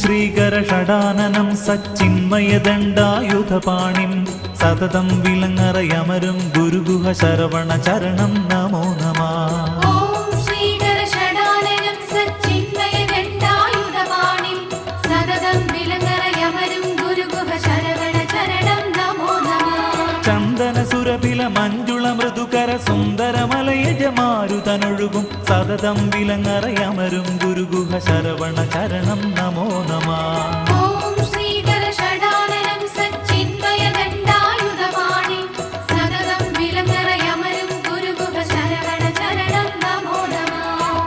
ശ്രീകരഷടാനനം സച്ചിന്മയദണ്ഡായുധപാണിം സതതം വിലങ്ങറയമരും ഗുരുഗുഹ ശരവണ ചരണം നമോ നമഃ. ചന്ദനസുരഭില മഞ്ജുള മൃദുകര സുന്ദരമലയജമാരുതനൊഴുകും സതതം വിലങ്ങറയമരും ഗുരുഗുഹ ശരവണ ചരണം നമോ നമഃ.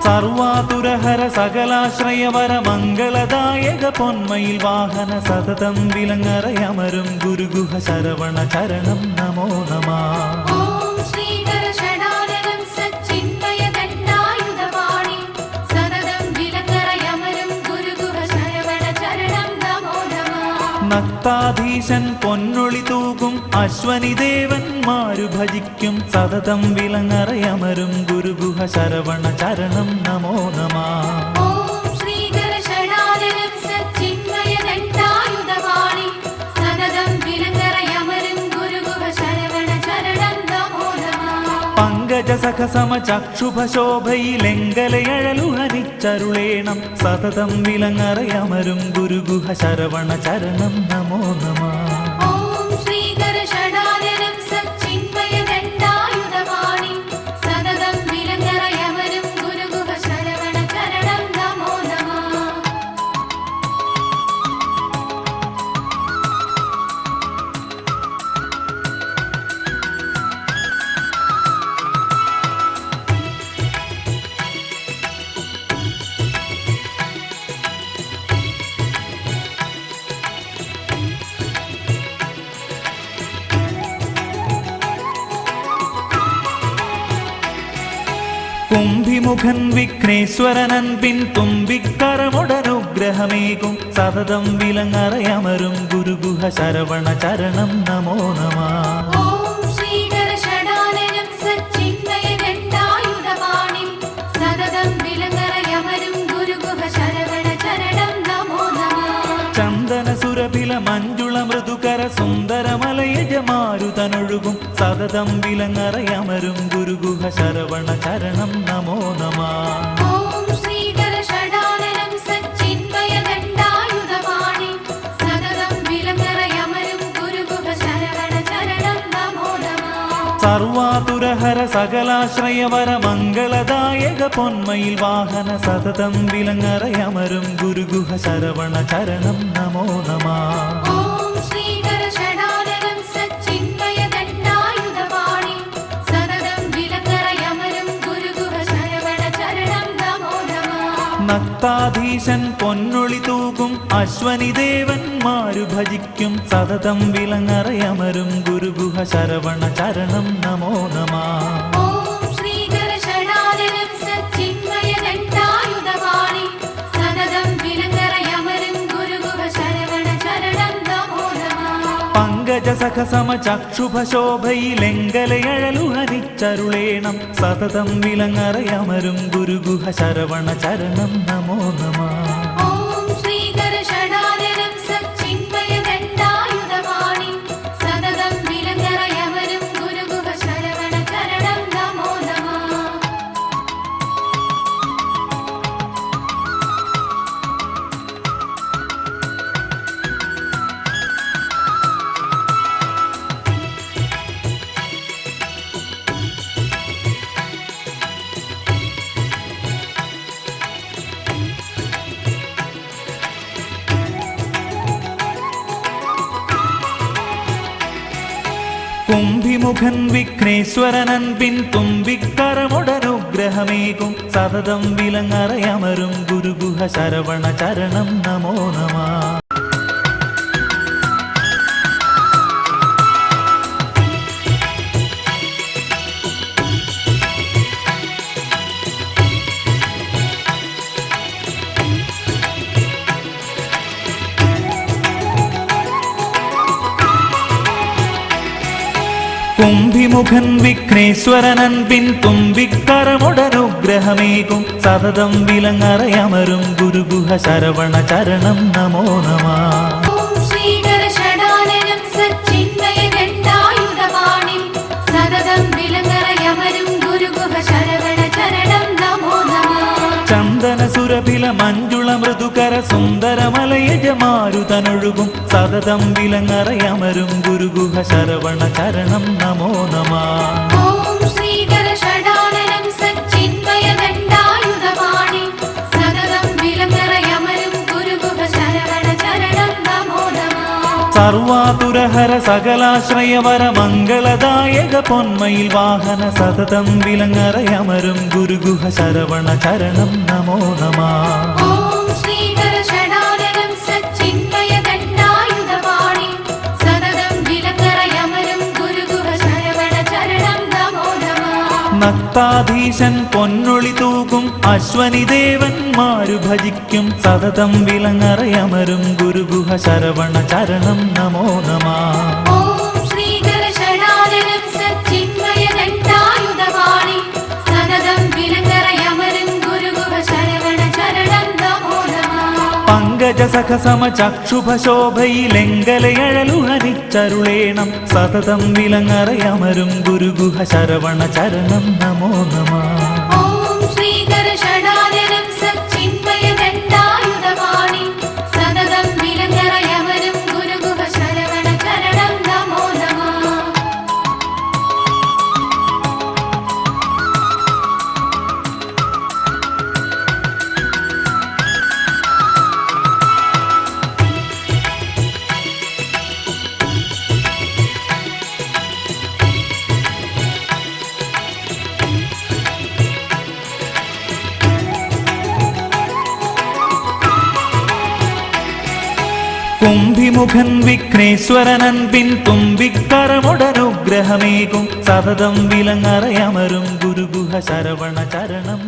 സർവാതുരഹര സകലാശ്രയവര മംഗളദായക പൊന്മയിൽ വാഹന സതതം വിലങ്ങറയമരും ഗുരുഗുഹ ശരവണ ചരണം നമോ നമഃ. നക്താധീശൻ പൊന്നൊളി തൂകും അശ്വനി ദേവന്മാരു ഭജിക്കും സതതം വിലങ്ങറയമരും ഗുരുഗുഹ ശരവണ ചരണം നമോ നമഃ. പങ്കജസഖസമ ചക്ഷുഭശോഭയിലെങ്കലയഴലുഹരിച്ചരുളേണം സതതം വിലങ്ങറയമരും ഗുരുഗുഹ ശരവണ ചരണം നമോ നമഃ. കുംഭിമുഖൻ വിഘ്നേശ്വരനൻ പിൻ തുമ്പിക്കരമുടനുഗ്രഹമേകും സതതം വിലങ്ങറയമരും ഗുരുഗുഹ ശരവണ ചരണം നമോ നമഃ. ചന്ദനസുരഭില മഞ്ജുള മൃദുകര സുന്ദരമലയജമാരുതനൊഴുകും സതതം വിലങ്ങറയമരും ഗുരുഗുഹ ശരവണ ചരണം നമോ നമഃ. സർവാതുരഹര സകലാശ്രയവര മംഗളദായക പൊന്മയിൽ വാഹന സതതം വിലങ്ങറയമരും ഗുരുഗുഹ ശരവണ ചരണം നമോ നമഃ. നക്താധീശൻ പൊന്നൊളി തൂകും അശ്വനി ദേവന്മാരു ഭജിക്കും സതതം വിലങ്ങറയമരും ഗുരുഗുഹ ശരവണ ചരണം നമോ നമഃ. പങ്കജസഖസമ ചക്ഷുഭശോഭയിലെങ്കലയഴലുഹരിച്ചരുളേണം സതതം വിലങ്ങറയമരും ഗുരുഗുഹ ശരവണ ചരണം നമോ നമഃ. കുംഭിമുഖൻ വിഘ്നേശ്വരനൻ പിൻ തുമ്പിക്കരമുടനുഗ്രഹമേകും സതതം വിലങ്ങറയമരും ഗുരുഗുഹ ശരവണ ചരണം നമോ നമഃ. കുംഭിമുഖൻ വിഘ്നേശ്വരനൻപിൻ തുമ്പിക്കരമുടനുഗ്രഹമേകും സതതം വിലങ്ങറയമരും ഗുരുഗുഹ ശരവണ ചരണം നമോ നമഃ. ചന്ദന സുരഭില മഞ്ജുള മൃദുകര സുന്ദരമലയജമാരുതനൊഴുകും സതതം വിലങ്ങറയമരും ഗുരുഗുഹ ശരവണ ചരണം നമോ നമഃ. സർവാതുരഹര സകലാശ്രയവര മംഗളദായക പൊന്മയിൽ വാഹന സതതം വിലങ്ങറയമരും ഗുരുഗുഹ ശരവണ ചരണം നമോ നമഃ. നക്താധീശൻ പൊന്നൊളി തൂകും അശ്വനി ദേവന്മാരു ഭജിക്കും സതതം വിലങ്ങറയമരും ഗുരുഗുഹ ശരവണ ചരണം നമോ നമഃ. പങ്കജ സഖസമ ചക്ഷുഭശോഭയിലെങ്കലയഴലുഹരിച്ചരുളേണം സതതം വിലങ്ങറയമരും ഗുരുഗുഹ ശരവണ ചരണം നമോ നമഃ. കുംഭിമുഖൻ വിഘ്നേശ്വരനൻപിൻ തുമ്പിക്കരമുടനുഗ്രഹമേകും സതതം വിലങ്ങറയമരും ഗുരുഗുഹ ശരവണ ചരണം